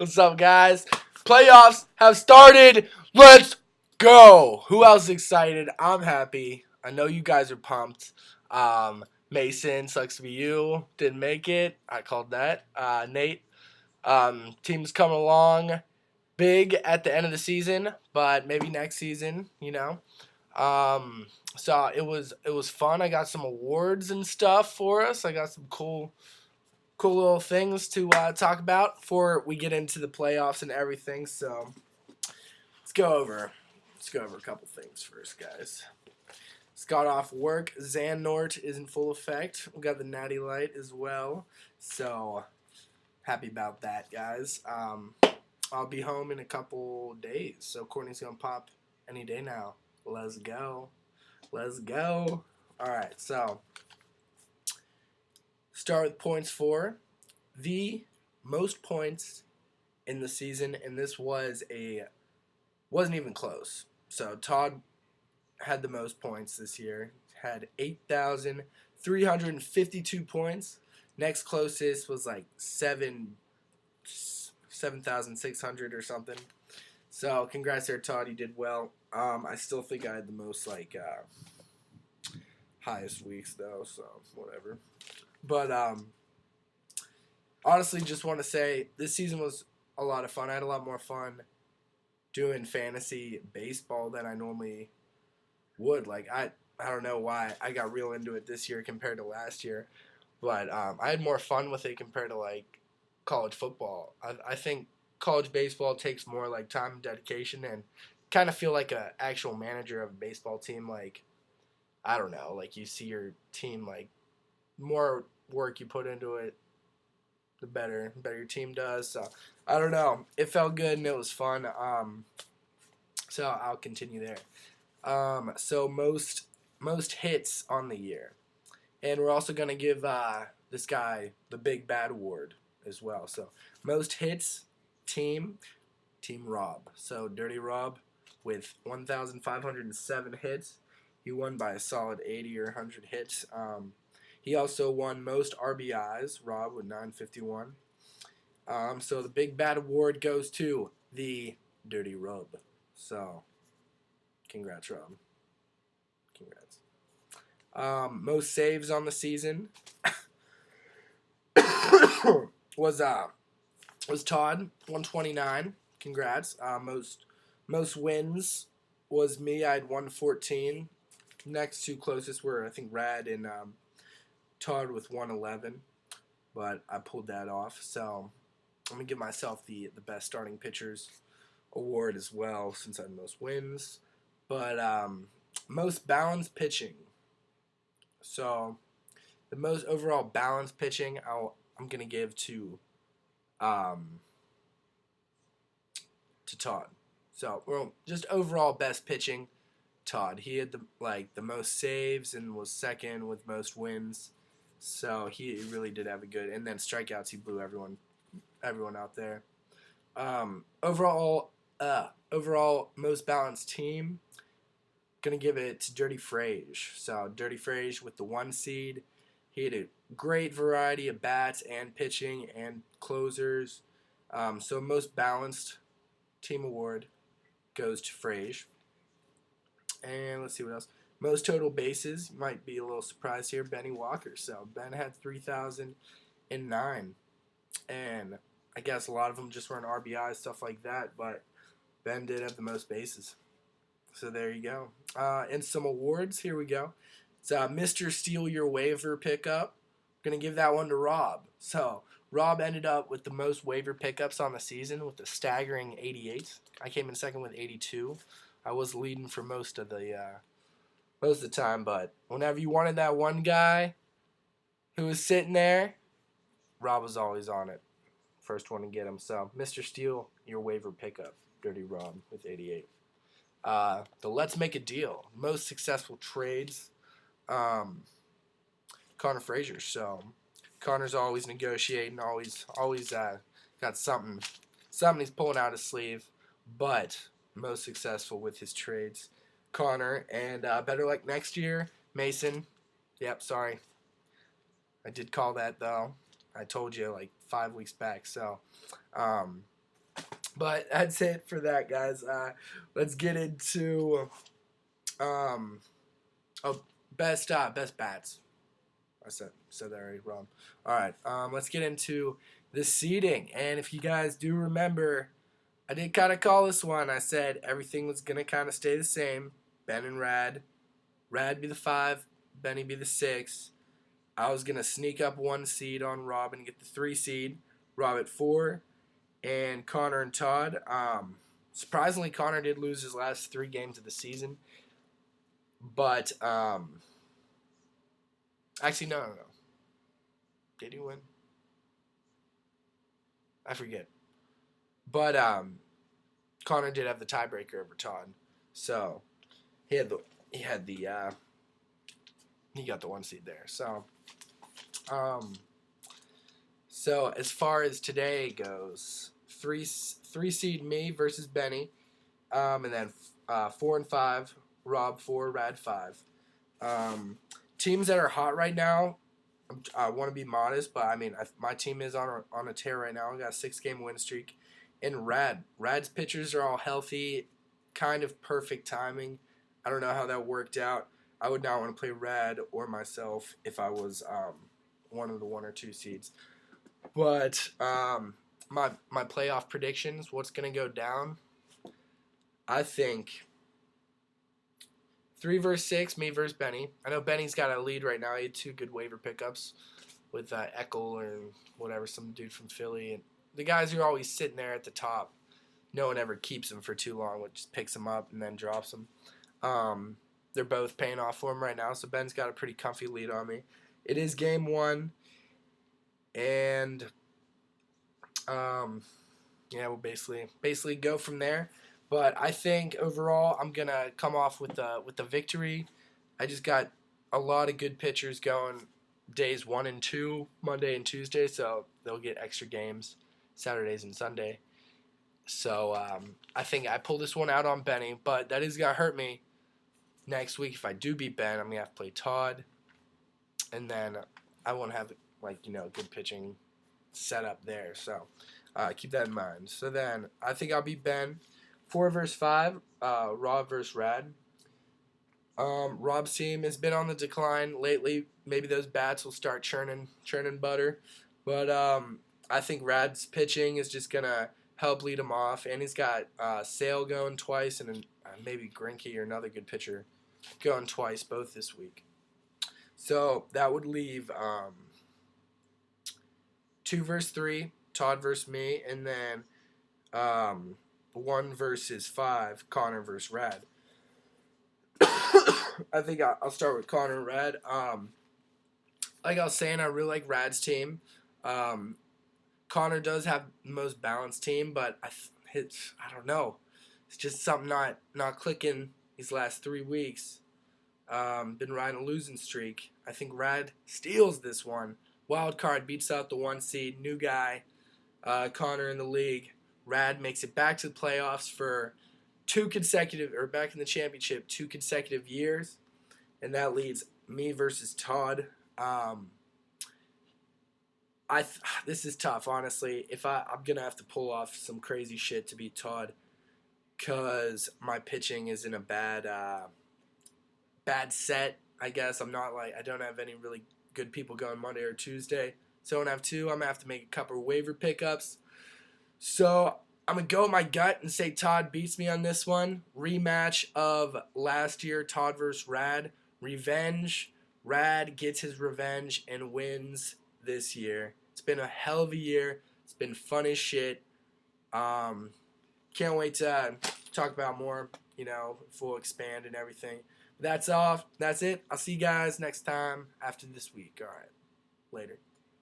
What's up, guys? Playoffs have started. Let's go. Who else is excited? I'm happy. I know you guys are pumped. Mason, sucks to be you. Didn't make it. I called that. Nate, team's coming along big at the end of the season, but maybe next season, Um, so it was fun. I got some awards and stuff for us. I got some cool little things to talk about before we get into the playoffs and everything. So let's go over a couple things first, guys. It's got off work. Nort is in full effect. We got the Natty Light as well. So happy about that, guys. I'll be home in a couple days. So Courtney's gonna pop any day now. Let's go. Let's go. All right. So start with points for the most points in the season, and this wasn't even close. So Todd had the most points this year. Had 8,352 points. Next closest was like 7,600 or something. So congrats there, Todd. You did well. I still think I had the most highest weeks though, so whatever. But honestly, just want to say this season was a lot of fun. I had a lot more fun doing fantasy baseball than I normally would. Like I don't know why I got real into it this year compared to last year, but I had more fun with it compared to like college football. I think college baseball takes more like time and dedication, and kind of feel like a actual manager of a baseball team. Like I don't know, like you see your team like more work you put into it, the better your team does. So I don't know. It felt good and it was fun. So I'll continue there. So most hits on the year, and we're also gonna give this guy the Big Bad Award as well. So most hits, team Rob. So Dirty Rob with 1,507 hits. He won by a solid 80 or 100 hits. He also won most RBIs, Rob, with 951. So the Big Bad Award goes to the Dirty Rob. So, congrats, Rob. Congrats. Most saves on the season was Todd, 129. Congrats. Most wins was me. I had 114. Next two closest were I think Rad and Todd with 111, but I pulled that off. So I'm gonna give myself the best starting pitchers award as well since I had most wins. But most balanced pitching. So the most overall balanced pitching I'm gonna give um, to Todd. So well, just overall best pitching, Todd. He had the most saves and was second with most wins. So he really did have a good. And then strikeouts, he blew everyone out there. Overall most balanced team. Gonna give it to Dirty Frage. So Dirty Frage with the 1 seed. He had a great variety of bats and pitching and closers. So most balanced team award goes to Frage. And let's see what else. Most total bases, might be a little surprised here, Benny Walker. So Ben had 3,009. And I guess a lot of them just were an RBI, stuff like that. But Ben did have the most bases. So there you go. And some awards, here we go. It's Mr. Steal Your Waiver Pickup. Going to give that one to Rob. So Rob ended up with the most waiver pickups on the season with a staggering 88. I came in second with 82. I was leading for most of the time, but whenever you wanted that one guy who was sitting there, Rob was always on it. First one to get him. So Mr. Steal Your Waiver Pickup, Dirty Rob with 88. The Let's Make a Deal, most successful trades, Connor Frazier. So Connor's always negotiating, always got something he's pulling out his sleeve, but most successful with his trades, Connor. And better luck next year, Mason. Yep, sorry, I did call that though. I told you like 5 weeks back. So But that's it for that, guys. Let's get into um, oh, best bats. I said that already wrong. All right, let's get into the seeding. And if you guys do remember, I did kind of call this one. I said everything was gonna kind of stay the same. Ben and Rad. Rad be the 5, Benny be the 6. I was gonna sneak up 1 seed on Rob and get the 3 seed. Rob at 4, and Connor and Todd. Surprisingly, Connor did lose his last 3 games of the season, but actually no. Did he win? I forget. But Connor did have the tiebreaker over Todd, so he had the he got the 1 seed there. Um, so as far as today goes, three seed me versus Benny, and then 4 and 5, Rob 4, Rad 5. Teams that are hot right now, I want to be modest, but I mean my team is on a tear right now. I got a 6-game win streak, and Rad's pitchers are all healthy, kind of perfect timing. I don't know how that worked out. I would not want to play Rad or myself if I was one of the 1 or 2 seeds. But my playoff predictions, what's gonna go down? I think 3 versus 6, me versus Benny. I know Benny's got a lead right now. He had 2 good waiver pickups with Eckel and whatever, some dude from Philly, and the guys who are always sitting there at the top. No one ever keeps them for too long, which just picks them up and then drops them. They're both paying off for him right now, so Ben's got a pretty comfy lead on me. It is game 1, and yeah, we'll basically go from there. But I think overall, I'm gonna come off with the victory. I just got a lot of good pitchers going days 1 and 2, Monday and Tuesday, so they'll get extra games Saturdays and Sunday. So I think I pulled this one out on Benny, but that is gonna hurt me next week. If I do beat Ben, I'm gonna have to play Todd, and then I won't have good pitching set up there. So keep that in mind. So then I think I'll beat Ben. 4 versus 5, Rob versus Rad. Rob's team has been on the decline lately. Maybe those bats will start churning butter. But I think Rad's pitching is just going to help lead him off. And he's got Sale going twice and maybe Greinke or another good pitcher going twice, both this week. So that would leave 2 versus 3, Todd versus me, and then 1 versus 5, Connor versus Rad. I think I'll start with Connor and Rad. Like I was saying, I really like Rad's team. Connor does have the most balanced team, but I don't know. It's just something not clicking these last 3 weeks. Been riding a losing streak. I think Rad steals this one. Wild card beats out the 1 seed. New guy, Connor in the league. Rad makes it back to the playoffs for back in the championship 2 consecutive years, and that leads me versus Todd. This is tough, honestly. I'm gonna have to pull off some crazy shit to beat Todd, cause my pitching is in a bad set. I guess I don't have any really good people going Monday or Tuesday, so I don't have 2. I'm gonna have to make a couple of waiver pickups. So I'm going to go with my gut and say Todd beats me on this one. Rematch of last year, Todd versus Rad. Revenge. Rad gets his revenge and wins this year. It's been a hell of a year. It's been fun as shit. Can't wait to talk about more, if we'll expand and everything. That's it. I'll see you guys next time after this week. All right. Later.